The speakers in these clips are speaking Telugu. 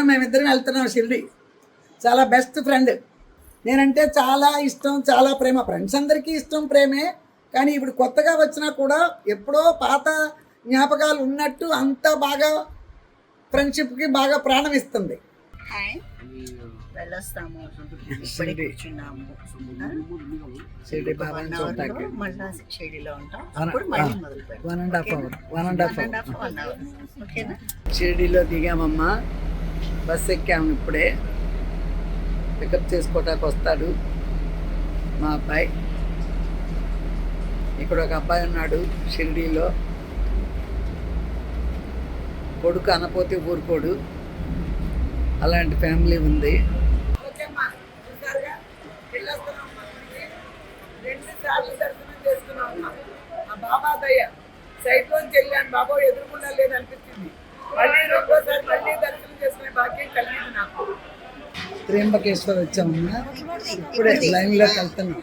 మేమిద్దరం వెళ్తున్నాం షిరిడి. చాలా బెస్ట్ ఫ్రెండ్. నేనంటే చాలా ఇష్టం, చాలా ప్రేమ. ఫ్రెండ్స్ అందరికీ ఇష్టం, ప్రేమే. కానీ ఇప్పుడు కొత్తగా వచ్చినా కూడా ఎప్పుడో పాత జ్ఞాపకాలు ఉన్నట్టు అంత బాగా ఫ్రెండ్షిప్కి బాగా ప్రాణం ఇస్తుంది. హాయ్, వెళ్ళొస్తాము. ఇప్పుడే కూర్చున్నాము. షిరిడి బాబా మళ్ళా షిరిడిలో ఉంటాం. అప్పుడు మళ్ళీ మొదలు పెడతాం. 1.5 hour. ఓకేనా? షిరిడిలో దిగామమ్మా, బస్ ఎక్కాము. ఇప్పుడే పికప్ చేసుకోవటానికి వస్తాడు మా అబ్బాయి. ఇక్కడ ఒక అబ్బాయి ఉన్నాడు షిరిడీలో, కొడుకు అనపోతే ఊరుకోడు, అలాంటి ఫ్యామిలీ ఉంది. బాబా దయ్య సైట్లోంచి వెళ్ళాను. బాబా ఎదురుకుండా లేదనిపించింది. మళ్ళీ రెండోసారి మళ్ళీ దర్శనం చేసుకునే భాగ్యం కలిగింది నాకు. త్ర్యంబకేశ్వర్ వచ్చామమ్మా, ఇప్పుడే లైన్లోకి వెళ్తున్నాం.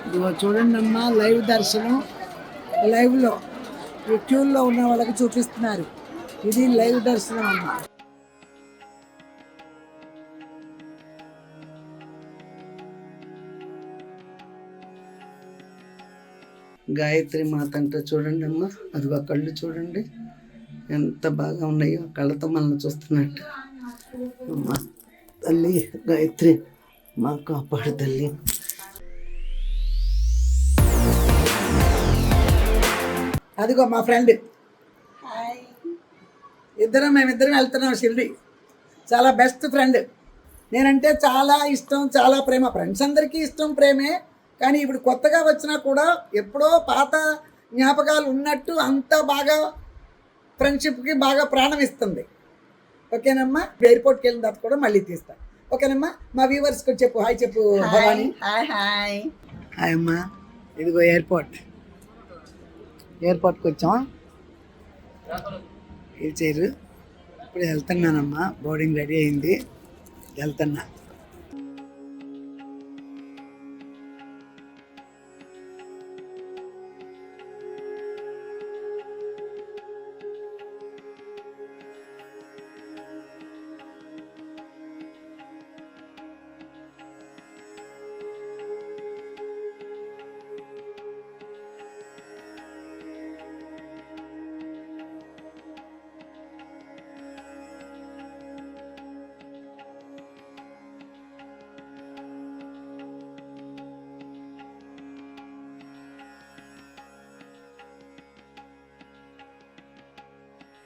ఇదిగో చూడండి అమ్మా, లైవ్ దర్శనం. లైవ్లో ఈ క్యూల్లో ఉన్న వాళ్ళకి చూపిస్తున్నారు. ఇది లైవ్ దర్శనం అమ్మా. గాయత్రి మాత అంటే చూడండి అమ్మా, అదిగో కళ్ళు చూడండి ఎంత బాగా ఉన్నాయో, కళ్ళతో మనల్ని చూస్తున్నట్టు. అమ్మా తల్లి గాయత్రి మా కాపాడు తల్లి. అదిగో మా ఫ్రెండ్. మేమిద్దరం వెళ్తున్నాం షిరిడి. చాలా బెస్ట్ ఫ్రెండ్. నేనంటే చాలా ఇష్టం, చాలా ప్రేమ. ఫ్రెండ్స్ అందరికీ ఇష్టం, ప్రేమే. కానీ ఇప్పుడు కొత్తగా వచ్చినా కూడా ఎప్పుడో పాత జ్ఞాపకాలు ఉన్నట్టు అంత బాగా ఫ్రెండ్షిప్కి బాగా ప్రాణం ఇస్తుంది. ఓకేనమ్మా? ఎయిర్పోర్ట్కి వెళ్ళిన తర్వాత కూడా మళ్ళీ తీస్తా. ఓకేనమ్మా? మా వ్యూవర్స్కి చెప్పు హాయ్ చెప్పు భవాని. హాయ్ అమ్మా. ఇదిగో ఎయిర్పోర్ట్కి వచ్చాం. ఈ చైరు ఇప్పుడు వెళ్తున్నానమ్మా, బోర్డింగ్ రెడీ అయింది, వెళ్తున్నా.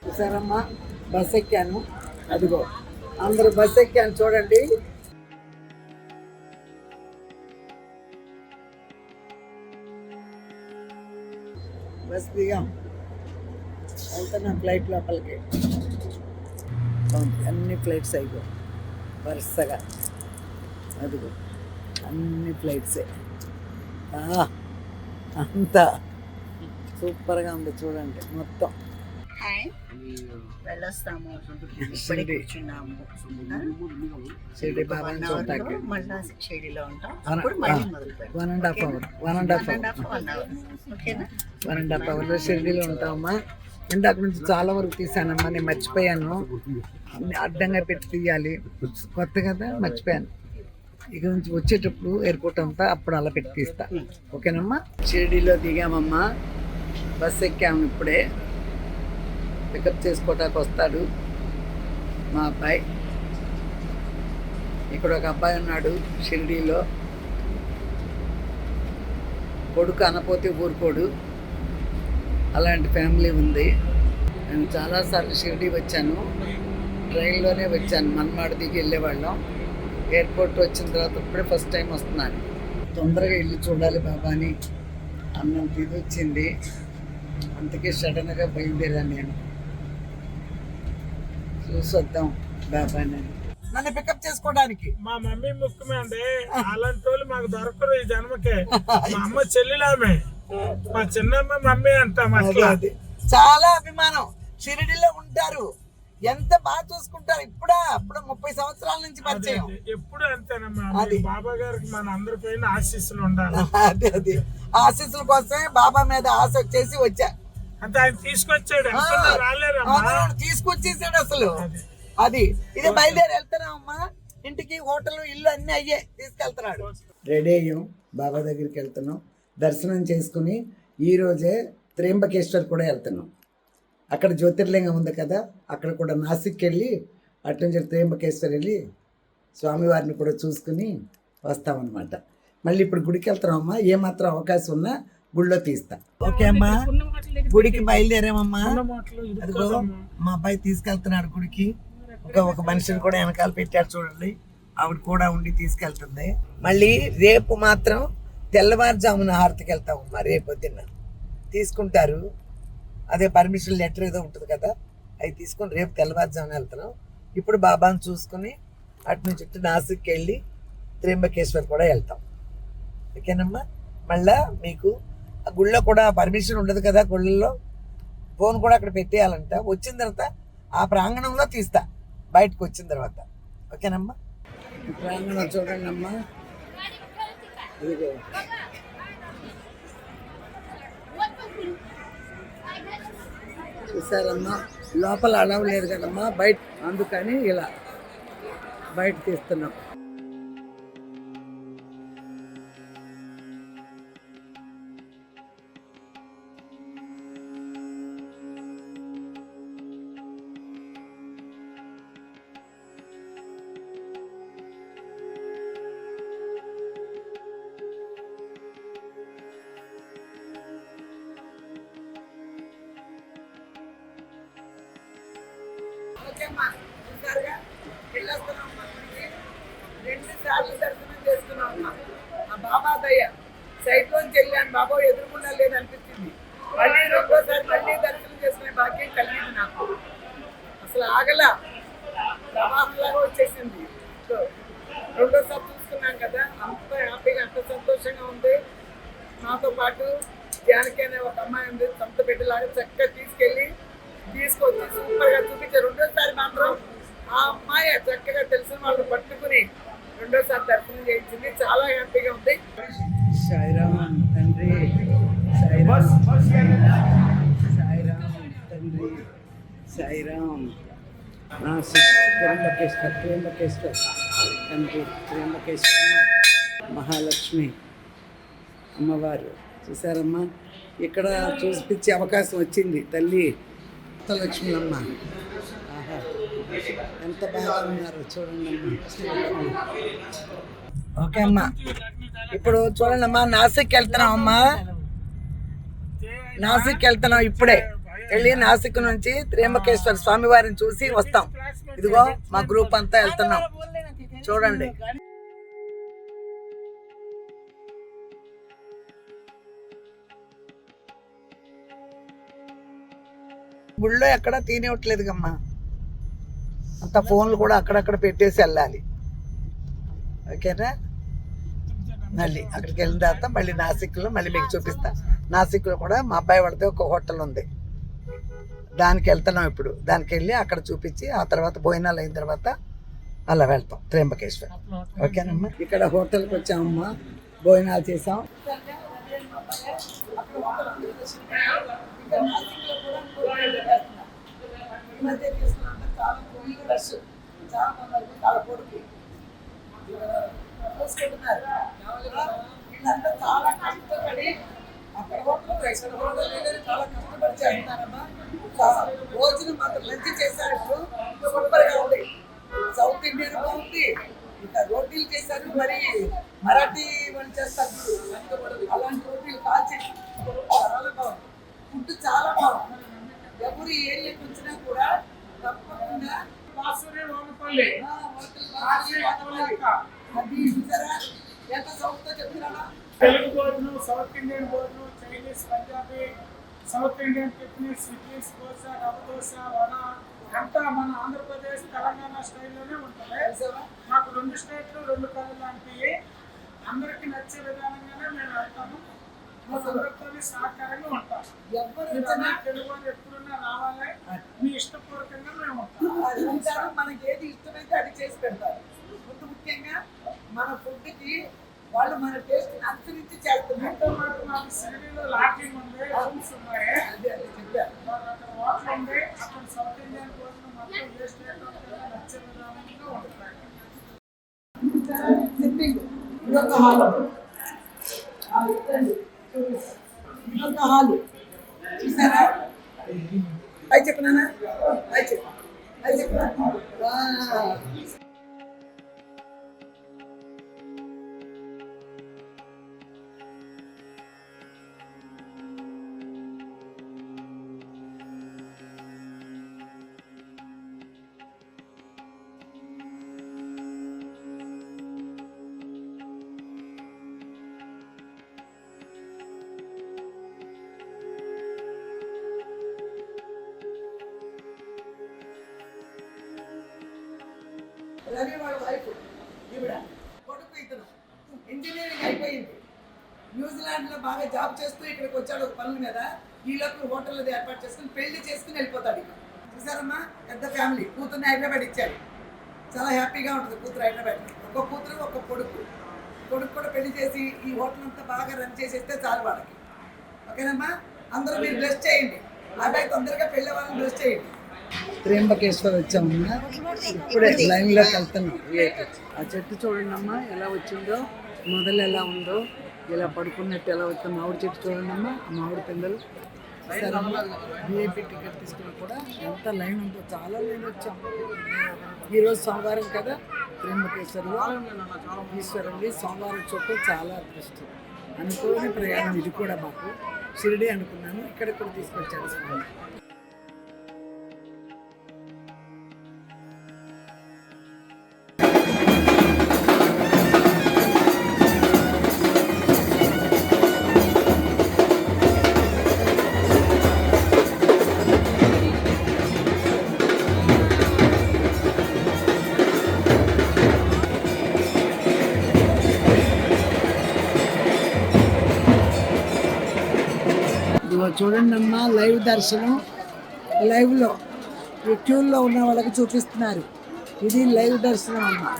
చూసారమ్మా, బస్ ఎక్కాను. అదిగో అందరూ బస్ ఎక్కాను చూడండి. బస్ దిగాం, వెళ్తున్నాం ఫ్లైట్ లోపలికి. అన్ని ఫ్లైట్స్ అయిపో వరుసగా. అదిగో అన్ని ఫ్లైట్సే. అంతా సూపర్గా ఉంది చూడండి మొత్తం. హాయ్, వెళ్ళొస్తాము. ఇప్పుడే కూర్చున్నాము. షిరిడి బాబా మళ్ళా షిరిడిలో ఉంటాం. అప్పుడు మళ్ళీ మొదలు పెడతాం. 1.5 hour. ఓకేనా? 1.5 hour షిరిడిలో ఉంటామమ్మా. ఇందాక నుంచి చాలా వరకు తీసానమ్మా, నేను మర్చిపోయాను. అడ్డంగా పెట్టి తీయాలి, కొత్త కదా మర్చిపోయాను. ఇక నుంచి వచ్చేటప్పుడు ఎయిర్పోర్ట్ అంతా అప్పుడు అలా పెట్టి తీస్తా. ఓకేనమ్మా? షిరిడిలో దిగామమ్మా, బస్ ఎక్కాము. ఇప్పుడే పికప్ చేసుకోవటానికి వస్తాడు మా అబ్బాయి. ఇక్కడ ఒక అబ్బాయి ఉన్నాడు షిరిడీలో, కొడుకు అనపోతే ఊరుకోడు, అలాంటి ఫ్యామిలీ ఉంది. నేను చాలాసార్లు షిరిడీ వచ్చాను, ట్రైన్లోనే వచ్చాను. మన్మాడ్ దిగి వెళ్ళేవాళ్ళం. ఎయిర్పోర్ట్ వచ్చిన తర్వాత ఇప్పుడే ఫస్ట్ టైం వస్తున్నాను. తొందరగా ఇల్లు చూడాలి బాబాని అన్నం తిని వచ్చింది, అందుకే సడన్గా బయలుదేరాను. నేను చూసి వద్దాం బాబాని, నన్ను పికప్ చేసుకోవడానికి. మా మమ్మీ ముఖ్యమే అండి, అలాంటి వాళ్ళు మాకు దొరకరు ఈ జన్మకే. మా అమ్మ చెల్లెలామే, మా చిన్నమ్మ మమ్మీ అంటాం. అట్లా చాలా అభిమానం. షిరిడిలో ఉంటారు, ఎంత బాగా చూసుకుంటారు. అప్పుడు 30 సంవత్సరాల నుంచి పరిచయం. ఎప్పుడు అంతేనమ్మా. బాబా గారికి మన అందరి పైన ఆశీస్సులు ఉండాలి. అది ఆశీస్సుల కోసమే బాబా మీద ఆశ వచ్చేసి వచ్చా. అంటే ఆయన తీసుకొచ్చాడు, రాలేరమ్మా. తీసుకొచ్చేసాడు. అసలు అది ఇదే బయలుదేరి వెళ్తున్నాం అమ్మా ఇంటికి. హోటల్ ఇల్లు అన్నీ అయ్యే తీసుకెళ్తున్నాడు. రెడీ అయ్యాం, బాబా దగ్గరికి వెళ్తున్నాం. దర్శనం చేసుకుని ఈరోజే త్రయంబకేశ్వర్ కూడా వెళ్తున్నాం. అక్కడ జ్యోతిర్లింగం ఉంది కదా, అక్కడ కూడా నాసిక్కి వెళ్ళి అటు నుంచి త్రయంబకేశ్వర్ వెళ్ళి స్వామివారిని కూడా చూసుకుని వస్తామన్నమాట. మళ్ళీ ఇప్పుడు గుడికి వెళ్తున్నామమ్మా. ఏమాత్రం అవకాశం ఉన్నా గుడిలో తీస్తా. ఓకే అమ్మా, గుడికి బయలుదేరామమ్మా. అదిగో మా అబ్బాయి తీసుకెళ్తున్నాడు గుడికి. ఒక మనిషిని కూడా వెనకాల పెట్టాడు చూడండి, ఆవిడ కూడా ఉండి తీసుకెళ్తుంది. మళ్ళీ రేపు మాత్రం తెల్లవారుజామున హారతికి వెళ్తామమ్మా. రేపు పొద్దున్న తీసుకుంటారు, అదే పర్మిషన్ లెటర్ ఏదో ఉంటుంది కదా, అవి తీసుకొని రేపు తెల్లవారుజామున వెళ్తున్నాం. ఇప్పుడు బాబాను చూసుకుని అటు నుంచి ఇటు నాసిక్కి వెళ్ళి త్రయంబకేశ్వర్ కూడా వెళ్తాం. ఓకేనమ్మా. మళ్ళా మీకు ఆ గుళ్ళో కూడా పర్మిషన్ ఉండదు కదా, గుళ్ళల్లో ఫోన్ కూడా అక్కడ పెట్టేయాలంట. వచ్చిన తర్వాత ఆ ప్రాంగణంలో తీస్తా, బయటకు వచ్చిన తర్వాత. ఓకేనమ్మా. ప్రాంగణం చూడండి అమ్మా, ఇదిగో చూసారమ్మా. లోపల అలవ్ లేదు కదమ్మా, బయట, అందుకని ఇలా బయట తీస్తున్నాం. రెండు సార్లు దర్శనం చేసుకున్నాం అమ్మా. ఆ బాబా దయ్య సైట్లోంచి వెళ్ళాను, బాబా ఎదురుకుండా లేదనిపించింది. మళ్ళీ రెండోసారి మళ్ళీ దర్శనం చేసుకునే భాగ్యం కలిగింది నాకు. అసలు ఆగల ప్రవాహంలాగా వచ్చేసింది. రెండోసారి చూసుకున్నాం కదా, అంత హ్యాపీగా, అంత సంతోషంగా ఉంది. నాతో పాటు జానకి అనే ఒక అమ్మాయి ఉంది, సొంత బిడ్డలాగా చక్కగా తీసుకొచ్చి సూపర్గా చూపించారు. రెండోసారి మాత్రం ఆ అమ్మాయి చక్కగా తెలిసిన వాళ్ళు పట్టుకుని రెండోసారి దర్శనం చేయించింది. చాలా హ్యాపీగా ఉంది. సాయిరామ్ తండ్రి, సాయిరామ్ తండ్రి, సాయిరామ్. త్రయంబకేశ్వర్ తండ్రి, త్రయంబకేశ్వరమ్మ, మహాలక్ష్మి అమ్మవారు. చూసారమ్మా, ఇక్కడ చూపించే అవకాశం వచ్చింది తల్లి లక్ష్మి అమ్మ. ఆహా, ఎంత బాగా ఉన్నారు చూడండి అమ్మా. ఓకే అమ్మా, ఇప్పుడు చూడండి అమ్మా, నాసిక్కి వెళ్తున్నాం అమ్మా. నాసిక్కి వెళ్తున్నాం ఇప్పుడే. వెళ్ళి నాసిక్ నుంచి త్రయంబకేశ్వర స్వామి వారిని చూసి వస్తాం. ఇదిగో మా గ్రూప్ అంతా వెళ్తున్నాం చూడండి. గుళ్ళో ఎక్కడ తినేవట్లేదు కమ్మా, అంత ఫోన్లు కూడా అక్కడక్కడ పెట్టేసి వెళ్ళాలి. ఓకేనా. మళ్ళీ అక్కడికి వెళ్ళిన తర్వాత మళ్ళీ నాసిక్లో మళ్ళీ మీకు చూపిస్తా. నాసిక్లో కూడా మా అబ్బాయి పడితే ఒక హోటల్ ఉంది, దానికి వెళ్తున్నాం ఇప్పుడు. దానికి వెళ్ళి అక్కడ చూపించి ఆ తర్వాత భోజనాలు అయిన తర్వాత అలా వెళ్తాం త్రయంబకేశ్వర్. ఓకేనమ్మా. ఇక్కడ హోటల్కి వచ్చామమ్మా, భోజనాలు చేసాం. వీళ్ళంతా చాలా కష్టపడి అక్కడ హోటల్ చాలా కష్టపడి చేస్తున్నారమ్మా. భోజనం మాత్రం మంచి చేశారు, సూపర్గా ఉంది. సౌత్ ఇండియన్ బాగుంది, ఇంకా రోటీలు చేశారు, మరి మరాఠీ వాళ్ళు చేస్తారు అలాంటి రోటీలు కాల్చి చాలా బాగుంది. ఫుడ్ చాలా బాగుంది. ఎవరు ఏరియాకి వచ్చినా కూడా తప్పకుండా తెలుగు భోజనం, సౌత్ ఇండియన్ భోజనం, Chinese, Punjabi, south Indian tiffins, idlis, dosa, rava dosa, vada అంతా మన ఆంధ్రప్రదేశ్ తెలంగాణ స్టైల్లోనే ఉంటుంది. మాకు 2 స్టేట్లు 2 కళ్ళు లాంటివి. అందరికీ నచ్చే విధానంగానే మేము వెళ్తాము. అందరితో సహకారంగా ఉంటాం. తెలుగు వాళ్ళు ఎప్పుడున్నా రావాలి, మీ ఇష్టపూర్వకంగా మేము ఉంటాం. మనకి ఏది ఇష్టమైతే అది చేసి పెడతారు. ముందు ముఖ్యంగా మన ఫుడ్కి వాళ్ళు మన టేస్ట్ అనుసరించి చేస్తున్నారు. మాకు సిటీలో లాడ్జింగ్ ఉంది, రూమ్స్ ఉన్నాయి, అదే చెప్పారు. హోటల్ ఉంది. అక్కడ సౌత్ ఇండియన్ భోజనం మొత్తం ఏ స్టేట్ సిట్టింగ్ ఇదొక హాల్, ఇదొక హాల్ చూసారా? అయి చెప్పనా? అయి చెప్పు, అయి చెప్పు. రవి వాళ్ళ వైఫ్ ఈవిడ, కొడుకు ఇతను ఇంజనీరింగ్ అయిపోయింది. న్యూజిలాండ్లో బాగా జాబ్ చేస్తూ ఇక్కడికి వచ్చాడు ఒక పనుల మీద. ఈలోపు హోటల్ అది ఏర్పాటు చేసుకుని పెళ్లి చేసుకుని వెళ్ళిపోతాడు. ఇక చూసారమ్మా, పెద్ద ఫ్యామిలీ. కూతుర్ని హైదరాబాద్ ఇచ్చాడు. చాలా హ్యాపీగా ఉంటుంది కూతురు హైదరాబాద్. ఒక కూతురు ఒక కొడుకు. కొడుకు కూడా పెళ్లి చేసి ఈ హోటల్ అంతా బాగా రన్ చేసేస్తే చాలు వాళ్ళకి. ఓకేనమ్మా, అందరూ మీరు బ్లెస్ చేయండి. అబ్బాయి తొందరగా పెళ్ళి వాళ్ళని బ్లెస్ చేయండి. త్రయంబకేశ్వర్ వచ్చామమ్మా, ఇప్పుడే లైన్లోకి వెళ్తున్నాం. ఆ చెట్టు చూడండి అమ్మా ఎలా వచ్చిందో, మొదలు ఎలా ఉందో, ఇలా పడుకున్నట్టు ఎలా వచ్చిందో. మామిడి చెట్టు చూడండి అమ్మా, ఆ మామిడి పిందెలు. సరేమ్మా, విఐపి టికెట్ తీసుకుని కూడా ఎంత లైన్ ఉందో, చాలా లైన్ వచ్చాం. ఈరోజు సోమవారం కదా, త్రయంబకేశ్వర్లో ఈశ్వరుడి సోమవారం చూడటం చాలా అదృష్టం. అనుకోని ప్రయాణం ఇది కూడా మాకు. షిరిడి అనుకున్నాను, ఇక్కడ కూడా తీసుకొచ్చాడు స్వామి. చూడండి అమ్మా, లైవ్ దర్శనం. లైవ్లో ఈ క్యూల్లో ఉన్న వాళ్ళకి చూపిస్తున్నారు. ఇది లైవ్ దర్శనం అమ్మా.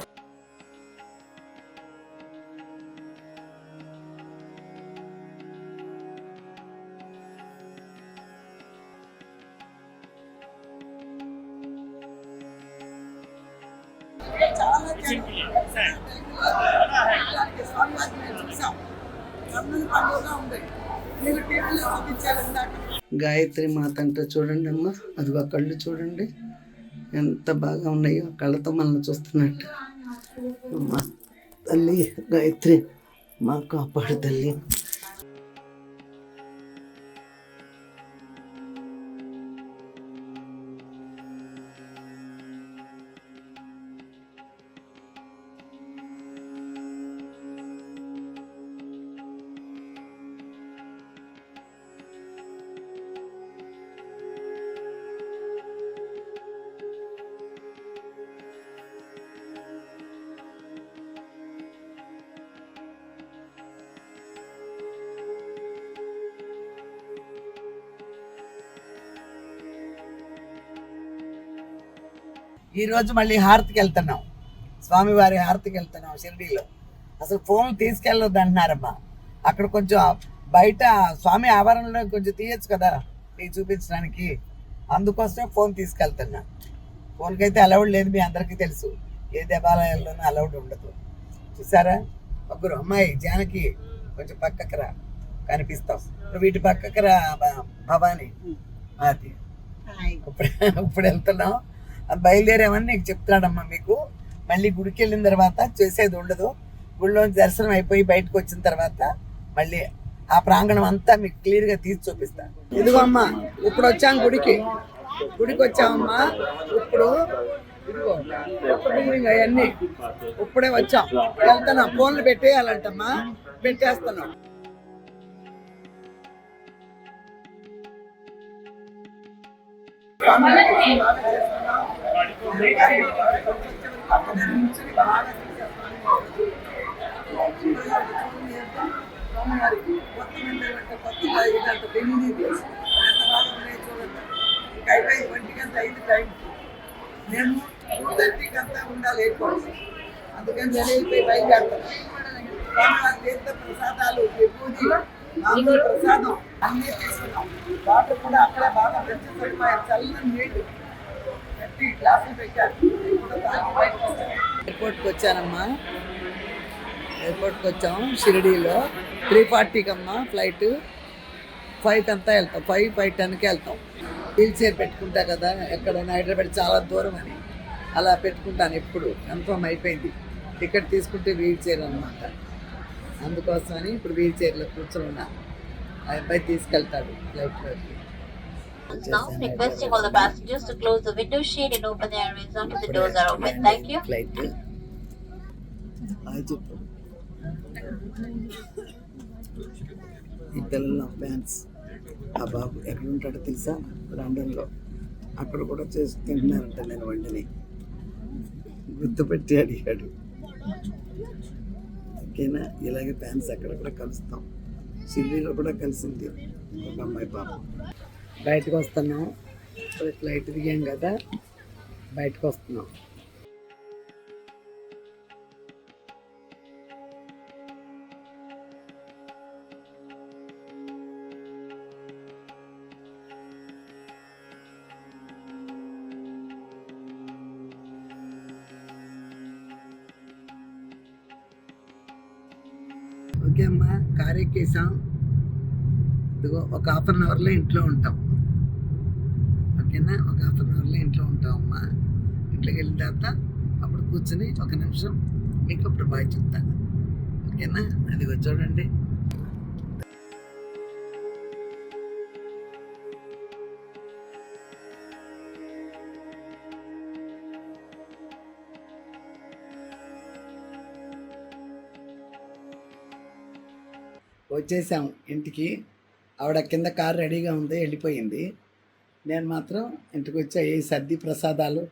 గాయత్రి మాత అంటే చూడండి అమ్మా, అదిగో కళ్ళు చూడండి ఎంత బాగా ఉన్నాయో, కళ్ళతో మనల్ని చూస్తున్నట్టు. అమ్మా తల్లి గాయత్రి మా కాపాడు తల్లి. ఈరోజు మళ్ళీ హారతికి వెళ్తున్నాం, స్వామివారి హారతికి వెళ్తున్నాం షిరిడీలో. అసలు ఫోన్ తీసుకెళ్ళొద్దు అంటున్నారమ్మా. అక్కడ కొంచెం బయట స్వామి ఆవరణలో కొంచెం తీయచ్చు కదా మీకు చూపించడానికి, అందుకోసమే ఫోన్ తీసుకెళ్తున్నా. ఫోన్కి అయితే అలౌడ్ లేదు, మీ అందరికీ తెలుసు. ఏ దేవాలయాల్లోనూ అలౌడ్ ఉండదు. చూసారా, ముగ్గురు. అమ్మాయి జానకి కొంచెం పక్కకు రా, కనిపిస్తావు. వీటి పక్కకు రా భవాని. అది ఇప్పుడు వెళ్తున్నాం, బయలుదేరామని నీకు చెప్తాడమ్మా. మీకు మళ్ళీ గుడికి వెళ్ళిన తర్వాత చేసేది ఉండదు. గుడిలోంచి దర్శనం అయిపోయి బయటకు వచ్చిన తర్వాత మళ్ళీ ఆ ప్రాంగణం అంతా మీకు క్లియర్గా తీసి చూపిస్తాను. ఇదిగో అమ్మా, ఇప్పుడు వచ్చాం గుడికి వచ్చామమ్మా. ఇప్పుడు ఇదిగో అవన్నీ ఇప్పుడే వచ్చాం, వెళ్తున్నాం. ఫోన్లు పెట్టేయాలంటమ్మా, పెట్టేస్తున్నాం. నేను 2:30 ఉండాలి ఎయిర్పోర్ట్, అందుకని జరిగిపోయి బయలుదేరుతాను. తీర్థ ప్రసాదాలు, విభూతి, మామూలు ప్రసాదం అన్నీ తీసుకున్నాం. వాటర్ కూడా అక్కడే బాగా మంచి సరిపోయారు, చల్లని నీళ్ళు పెట్టి గ్లాసులు పెట్టారు. ఎయిర్పోర్ట్కి వచ్చానమ్మా. ఎయిర్పోర్ట్కి వచ్చాము షిరిడీలో 3:40కి అమ్మా ఫ్లైట్. 5కి అంతా వెళ్తాం, 5:10కి వెళ్తాం. వీల్ చైర్ పెట్టుకుంటా కదా ఎక్కడైనా, హైదరాబాద్ చాలా దూరం అని అలా పెట్టుకుంటాను ఎప్పుడు. కన్ఫర్మ్ అయిపోయింది, టికెట్ తీసుకుంటే వీల్ చైర్ అనమాట. అందుకోసమని ఇప్పుడు వీల్ చైర్లో కూర్చొని ఉన్నా. ఆ అబ్బాయి తీసుకెళ్తాడు ఫ్లైట్లోకి. Now, requesting all the passengers to close the window shade and open the airways until the doors are open. Thank you. Flight చెప్పు. ఈ పిల్లల ఫ్యాన్స్. ఆ బాబు ఎక్కడ ఉంటాడో తెలుసా? లండన్లో. అక్కడ కూడా చేసి తింటున్నారంట నేను వండిని. గుర్తుపెట్టి అడిగాడు. ఓకేనా? ఇలాగే ఫ్యాన్స్ అక్కడక్కడ కలుస్తాం. సిడ్నీలో కూడా కలిసింది ఒక అమ్మాయి పాప. బయటకు వస్తున్నాం, ఫ్లైట్ దిగాం కదా, బయటకు వస్తున్నాం. ఓకే అమ్మా, కార్ ఎక్కేసాం. ఇదిగో ఒక 1/2 అవర్లో ఇంట్లో ఉంటాం. ఓకేనా? ఒక 1/2 అవర్లో ఇంట్లో ఉంటాం అమ్మా. ఇంట్లోకి వెళ్ళిన తర్వాత అప్పుడు కూర్చొని 1 నిమిషం మీకు అప్పుడు బాయ్ చెప్తాను. ఓకేనా? అదిగో చూడండి. వచ్చేసాం ఇంటికి. ఆవిడ కింద కారు రెడీగా ఉంది, వెళ్ళిపోయింది. నేను మాత్రం ఇంటికి వచ్చా. ఏ సర్ది ప్రసాదాలు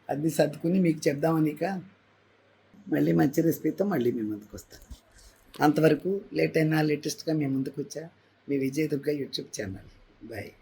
అది సర్దుకుని మీకు చెప్దామని. మళ్ళీ మంచి రెసిపీతో మళ్ళీ మీ ముందుకు వస్తాను. అంతవరకు లేట్ అయినా లేటెస్ట్గా మీ ముందుకు వచ్చా. మీ విజయదుర్గ యూట్యూబ్ ఛానల్. బాయ్.